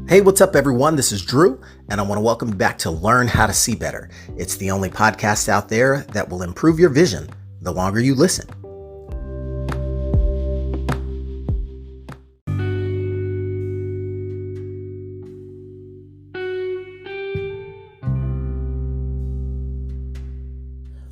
Hey, what's up, everyone? This is Drew, and I want to welcome you back to Learn How to See Better. It's the only podcast out there that will improve your vision the longer you listen.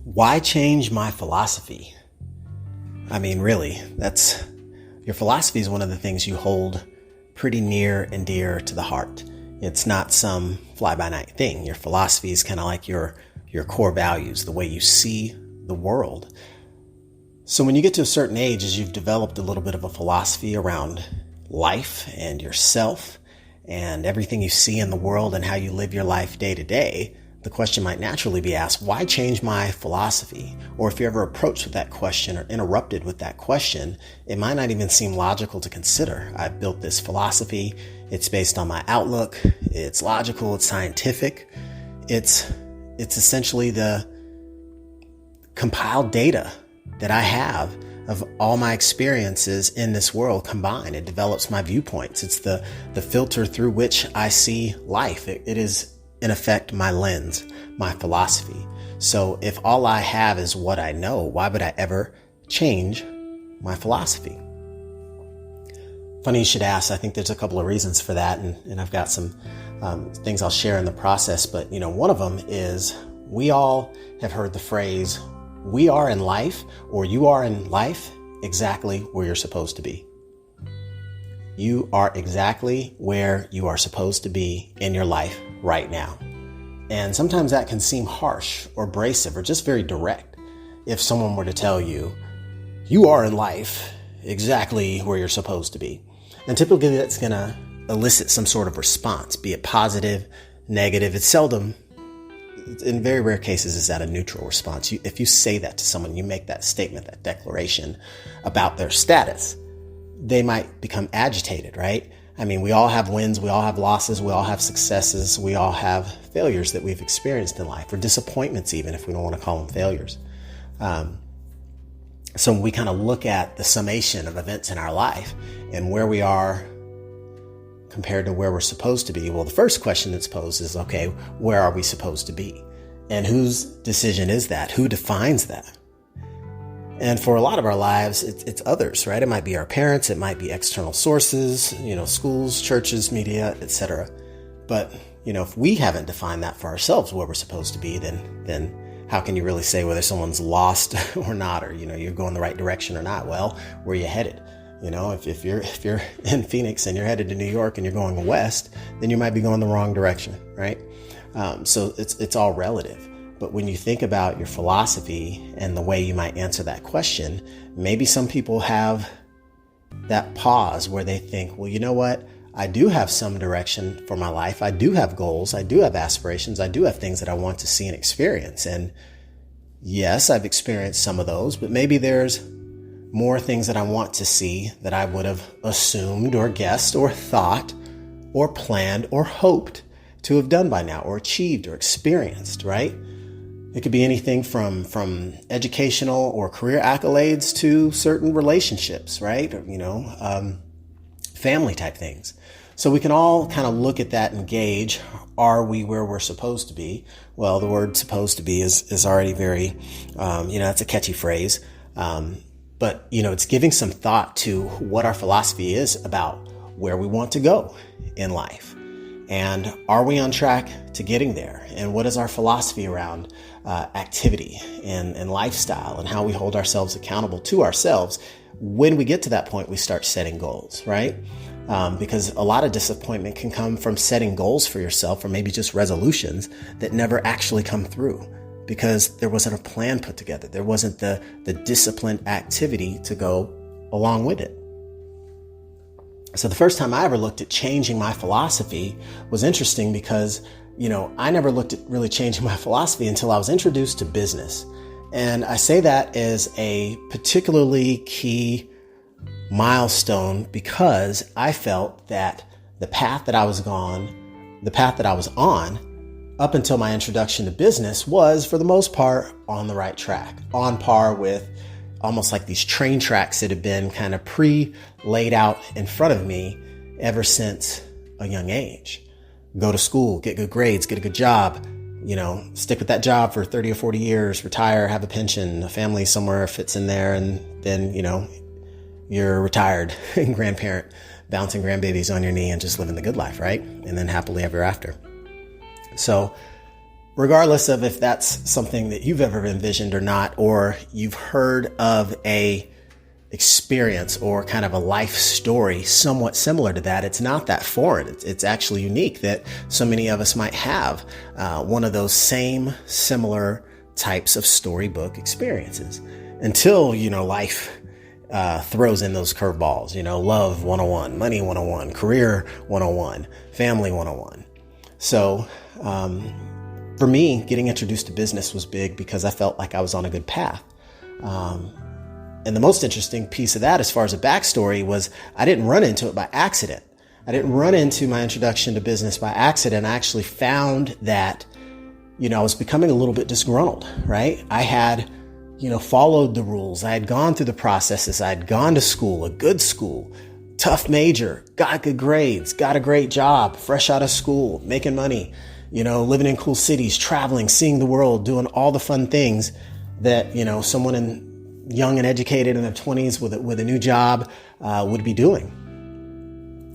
Why change my philosophy? I mean, really, your philosophy is one of the things you hold pretty near and dear to the heart. It's not some fly-by-night thing. Your philosophy is kind of like your core values, the way you see the world. So when you get to a certain age, as you've developed a little bit of a philosophy around life and yourself and everything you see in the world and how you live your life day to day, the question might naturally be asked, why change my philosophy? Or if you're ever approached with that question or interrupted with that question, it might not even seem logical to consider. I've built this philosophy. It's based on my outlook. It's logical. It's scientific. It's essentially the compiled data that I have of all my experiences in this world combined. It develops my viewpoints. It's the filter through which I see life. It is, in effect, my lens, my philosophy. So if all I have is what I know, why would I ever change my philosophy? Funny you should ask. I think there's a couple of reasons for that, and I've got some things I'll share in the process. But one of them is we all have heard the phrase, we are in life, or you are in life exactly where you're supposed to be. You are exactly where you are supposed to be in your life right now. And sometimes that can seem harsh or abrasive or just very direct. If someone were to tell you, you are in life exactly where you're supposed to be. And typically that's going to elicit some sort of response, be it positive, negative. It's seldom, in very rare cases, is that a neutral response. If you say that to someone, you make that statement, that declaration about their status, they might become agitated, right? I mean, we all have wins, we all have losses, we all have successes, we all have failures that we've experienced in life, or disappointments even, if we don't want to call them failures. So when we kind of look at the summation of events in our life and where we are compared to where we're supposed to be, well, the first question that's posed is, okay, where are we supposed to be? And whose decision is that? Who defines that? And for a lot of our lives, it's others, right? It might be our parents. It might be external sources, schools, churches, media, etc. But, if we haven't defined that for ourselves, where we're supposed to be, then how can you really say whether someone's lost or not, or, you're going the right direction or not? Well, where are you headed? If you're in Phoenix and you're headed to New York and you're going west, then you might be going the wrong direction, right? So it's all relative. But when you think about your philosophy and the way you might answer that question, maybe some people have that pause where they think, well, you know what? I do have some direction for my life. I do have goals. I do have aspirations. I do have things that I want to see and experience. And yes, I've experienced some of those, but maybe there's more things that I want to see that I would have assumed or guessed or thought or planned or hoped to have done by now or achieved or experienced, right? It could be anything from educational or career accolades to certain relationships, right? Family type things. So we can all kind of look at that and gauge, are we where we're supposed to be? Well, the word supposed to be is already very, that's a catchy phrase. But it's giving some thought to what our philosophy is about where we want to go in life. And are we on track to getting there? And what is our philosophy around activity and lifestyle and how we hold ourselves accountable to ourselves? When we get to that point, we start setting goals, right? Because a lot of disappointment can come from setting goals for yourself, or maybe just resolutions that never actually come through because there wasn't a plan put together. There wasn't the disciplined activity to go along with it. So the first time I ever looked at changing my philosophy was interesting because, I never looked at really changing my philosophy until I was introduced to business. And I say that as a particularly key milestone because I felt that the path that I was on up until my introduction to business was, for the most part, on the right track, on par with almost like these train tracks that have been kind of pre-laid out in front of me ever since a young age. Go to school, get good grades, get a good job, stick with that job for 30 or 40 years, retire, have a pension, a family somewhere fits in there. And then, you're retired grandparent, bouncing grandbabies on your knee and just living the good life, right? And then happily ever after. So regardless of if that's something that you've ever envisioned or not, or you've heard of a experience or kind of a life story somewhat similar to that, it's not that foreign. It's actually unique that so many of us might have one of those same similar types of storybook experiences until, life throws in those curveballs, love 101, money 101, career 101, family 101. So, for me, getting introduced to business was big because I felt like I was on a good path. And the most interesting piece of that, as far as a backstory, was I didn't run into it by accident. I didn't run into my introduction to business by accident. I actually found that, I was becoming a little bit disgruntled, right? I had, followed the rules. I had gone through the processes. I had gone to school, a good school, tough major, got good grades, got a great job, fresh out of school, making money, living in cool cities, traveling, seeing the world, doing all the fun things that, someone young and educated in their 20s with a new job would be doing.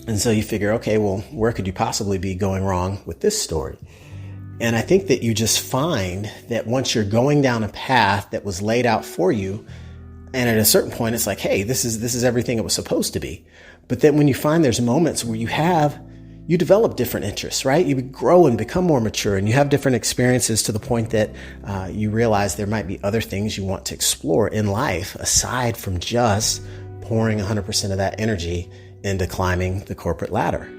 And so you figure, okay, well, where could you possibly be going wrong with this story? And I think that you just find that once you're going down a path that was laid out for you, and at a certain point, it's like, hey, this is everything it was supposed to be. But then when you find there's moments where you develop different interests, right? You grow and become more mature, and you have different experiences to the point that you realize there might be other things you want to explore in life aside from just pouring 100% of that energy into climbing the corporate ladder.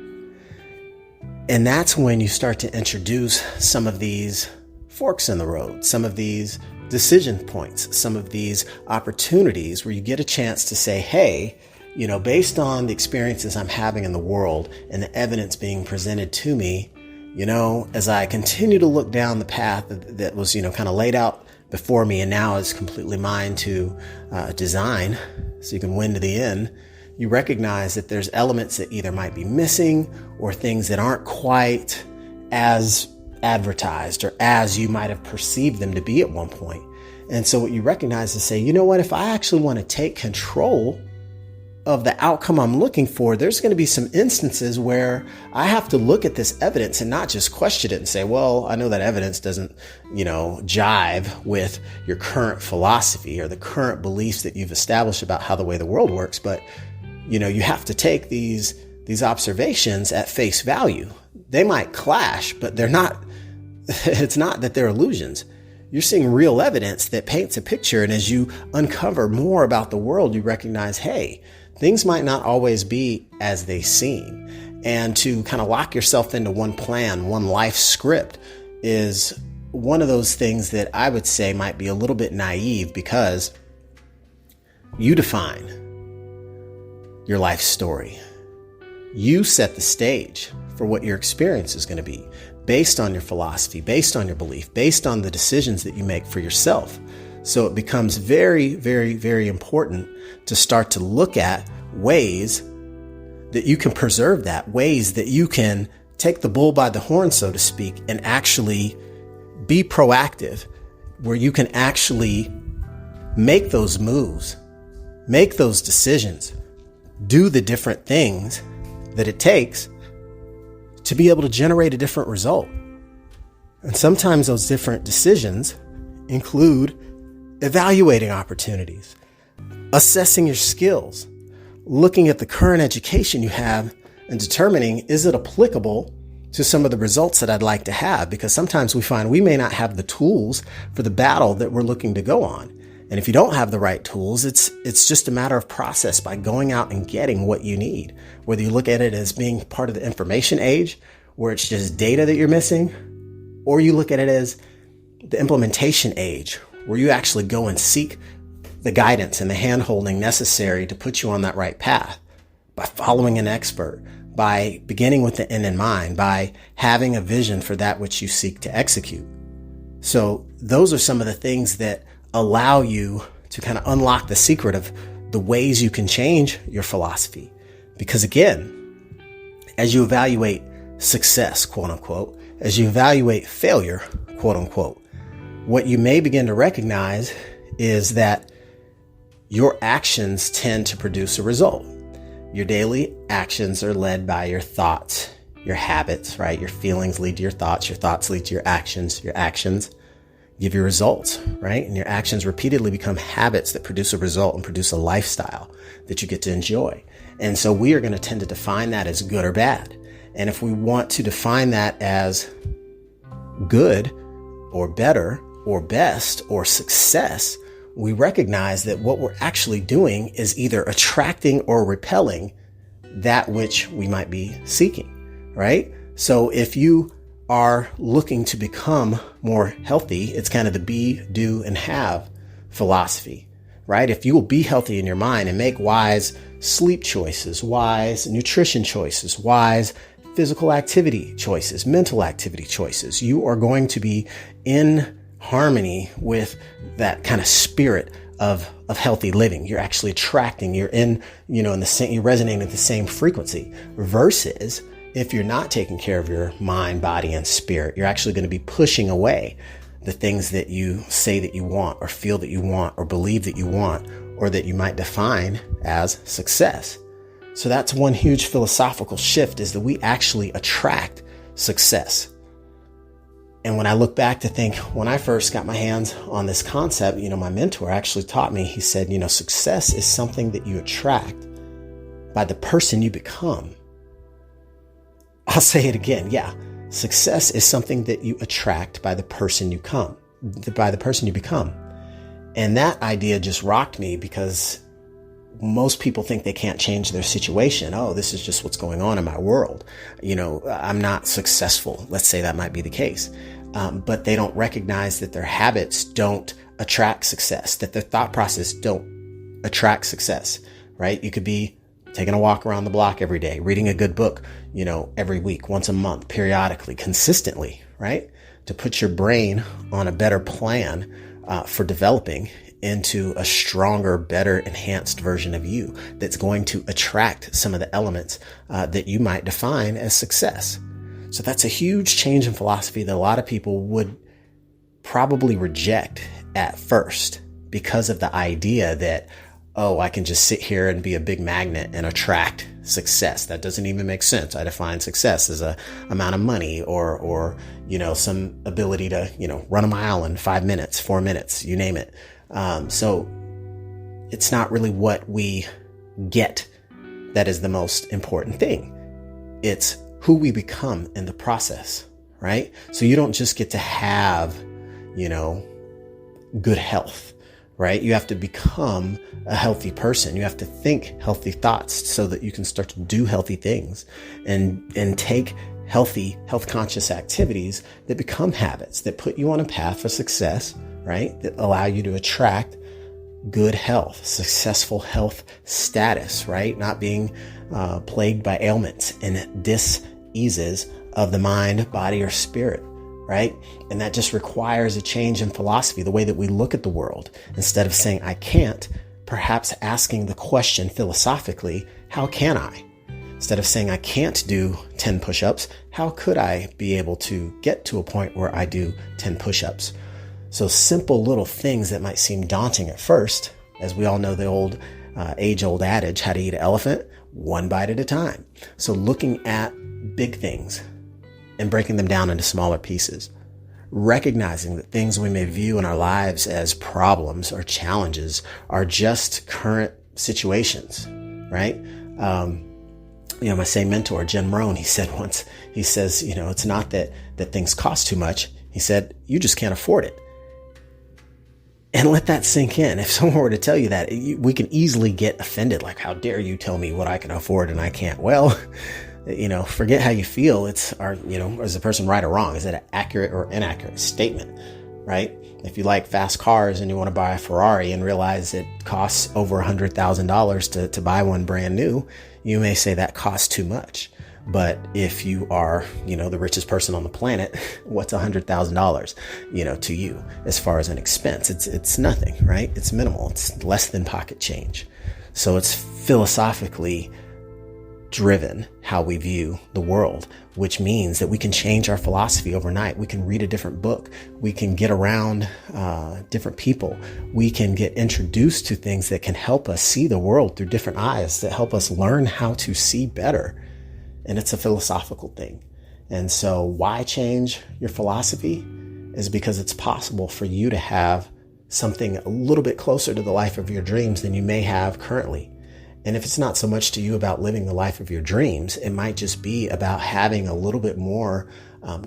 And that's when you start to introduce some of these forks in the road, some of these decision points, some of these opportunities where you get a chance to say, hey, based on the experiences I'm having in the world and the evidence being presented to me, as I continue to look down the path that was, kind of laid out before me and now is completely mine to design so you can win to the end, you recognize that there's elements that either might be missing or things that aren't quite as advertised or as you might have perceived them to be at one point. And so what you recognize is say, if I actually want to take control of the outcome I'm looking for, there's going to be some instances where I have to look at this evidence and not just question it and say, well, I know that evidence doesn't, jive with your current philosophy or the current beliefs that you've established about how the way the world works. But, you have to take these observations at face value. They might clash, but they're not, it's not that they're illusions. You're seeing real evidence that paints a picture. And as you uncover more about the world, you recognize, hey, things might not always be as they seem. And to kind of lock yourself into one plan, one life script is one of those things that I would say might be a little bit naive because you define your life story. You set the stage for what your experience is going to be based on your philosophy, based on your belief, based on the decisions that you make for yourself. So it becomes very, very, very important to start to look at ways that you can preserve that, ways that you can take the bull by the horn, so to speak, and actually be proactive, where you can actually make those moves, make those decisions, do the different things that it takes to be able to generate a different result. And sometimes those different decisions include evaluating opportunities, assessing your skills, looking at the current education you have and determining, is it applicable to some of the results that I'd like to have? Because sometimes we find we may not have the tools for the battle that we're looking to go on. And if you don't have the right tools, it's just a matter of process by going out and getting what you need. Whether you look at it as being part of the information age, where it's just data that you're missing, or you look at it as the implementation age, where you actually go and seek the guidance and the hand-holding necessary to put you on that right path by following an expert, by beginning with the end in mind, by having a vision for that which you seek to execute. So those are some of the things that allow you to kind of unlock the secret of the ways you can change your philosophy. Because again, as you evaluate success, quote unquote, as you evaluate failure, quote unquote, what you may begin to recognize is that your actions tend to produce a result. Your daily actions are led by your thoughts, your habits, right? Your feelings lead to your thoughts lead to your actions give you results, right? And your actions repeatedly become habits that produce a result and produce a lifestyle that you get to enjoy. And so we are going to tend to define that as good or bad. And if we want to define that as good or better or best or success, we recognize that what we're actually doing is either attracting or repelling that which we might be seeking, right? So if you are looking to become more healthy, it's kind of the be, do, and have philosophy, right? If you will be healthy in your mind and make wise sleep choices, wise nutrition choices, wise physical activity choices, mental activity choices, you are going to be in harmony with that kind of spirit of healthy living. You're actually attracting, you're in the same, you're resonating at the same frequency, versus if you're not taking care of your mind, body, and spirit, you're actually going to be pushing away the things that you say that you want or feel that you want or believe that you want or that you might define as success. So that's one huge philosophical shift, is that we actually attract success. And when I look back to think, when I first got my hands on this concept, my mentor actually taught me, he said, success is something that you attract by the person you become. I'll say it again. Yeah. Success is something that you attract by the person you become. And that idea just rocked me, because most people think they can't change their situation. Oh, this is just what's going on in my world. I'm not successful. Let's say that might be the case. But they don't recognize that their habits don't attract success, that their thought process don't attract success, right? You could be taking a walk around the block every day, reading a good book, every week, once a month, periodically, consistently, right? To put your brain on a better plan for developing into a stronger, better, enhanced version of you that's going to attract some of the elements that you might define as success. So that's a huge change in philosophy that a lot of people would probably reject at first, because of the idea that, oh, I can just sit here and be a big magnet and attract success. That doesn't even make sense. I define success as a amount of money or some ability to, run a mile in 5 minutes, 4 minutes, you name it. So it's not really what we get that is the most important thing. It's who we become in the process, right? So you don't just get to have, good health, right? You have to become a healthy person. You have to think healthy thoughts so that you can start to do healthy things and take healthy, health conscious activities that become habits that put you on a path for success, right? That allow you to attract good health, successful health status, right? Not being plagued by ailments and diseases of the mind, body, or spirit, right? And that just requires a change in philosophy, the way that we look at the world. Instead of saying, I can't, perhaps asking the question philosophically, how can I? Instead of saying, I can't do 10 push-ups, how could I be able to get to a point where I do 10 push-ups? So simple little things that might seem daunting at first, as we all know the old age-old adage, how to eat an elephant, one bite at a time. So looking at big things and breaking them down into smaller pieces, recognizing that things we may view in our lives as problems or challenges are just current situations, right? My same mentor, Jen Morone, he said once, he says, it's not that things cost too much. He said, you just can't afford it. And let that sink in. If someone were to tell you that, we can easily get offended. Like, how dare you tell me what I can afford and I can't? Well, forget how you feel. Is the person right or wrong? Is it an accurate or inaccurate statement, right? If you like fast cars and you want to buy a Ferrari and realize it costs over $100,000 to buy one brand new, you may say that costs too much. But if you are, the richest person on the planet, what's $100,000, to you as far as an expense? It's nothing, right? It's minimal. It's less than pocket change. So it's philosophically driven, how we view the world, which means that we can change our philosophy overnight. We can read a different book. We can get around different people. We can get introduced to things that can help us see the world through different eyes, that help us learn how to see better. And it's a philosophical thing. And so why change your philosophy is because it's possible for you to have something a little bit closer to the life of your dreams than you may have currently. And if it's not so much to you about living the life of your dreams, it might just be about having a little bit more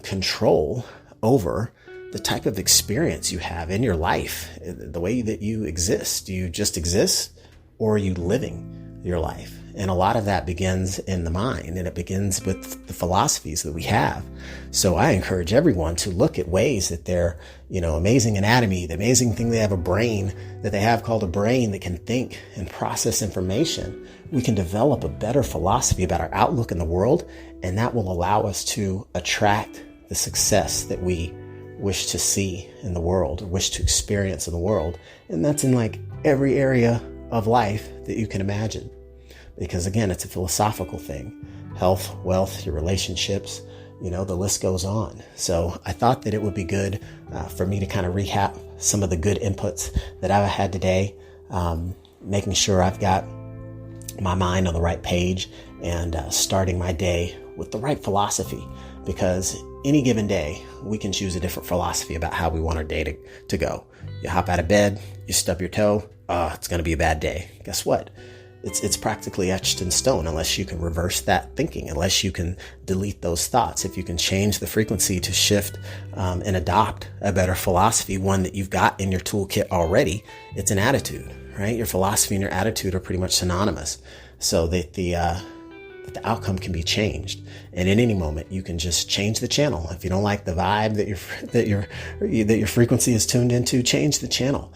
control over the type of experience you have in your life, the way that you exist. Do you just exist, or are you living your life? And a lot of that begins in the mind, and it begins with the philosophies that we have. So I encourage everyone to look at ways that their, amazing anatomy, the amazing thing they have, a brain that they have called a brain that can think and process information. We can develop a better philosophy about our outlook in the world, and that will allow us to attract the success that we wish to see in the world, or wish to experience in the world. And that's in like every area of life that you can imagine. Because again, it's a philosophical thing. Health, wealth, your relationships, the list goes on. So I thought that it would be good for me to kind of recap some of the good inputs that I've had today, making sure I've got my mind on the right page and starting my day with the right philosophy. Because any given day, we can choose a different philosophy about how we want our day to go. You hop out of bed, you stub your toe, it's going to be a bad day. Guess what? It's practically etched in stone unless you can reverse that thinking, unless you can delete those thoughts. If you can change the frequency to shift and adopt a better philosophy, one that you've got in your toolkit already, it's an attitude, right? Your philosophy and your attitude are pretty much synonymous, so that the outcome can be changed. And in any moment, you can just change the channel. If you don't like the vibe that your frequency is tuned into, change the channel.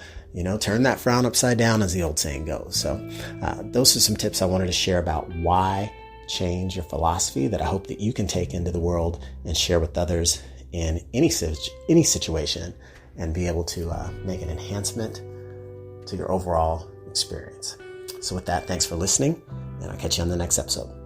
Turn that frown upside down, as the old saying goes. So those are some tips I wanted to share about why change your philosophy, that I hope that you can take into the world and share with others in any situation, and be able to make an enhancement to your overall experience. So with that, thanks for listening, and I'll catch you on the next episode.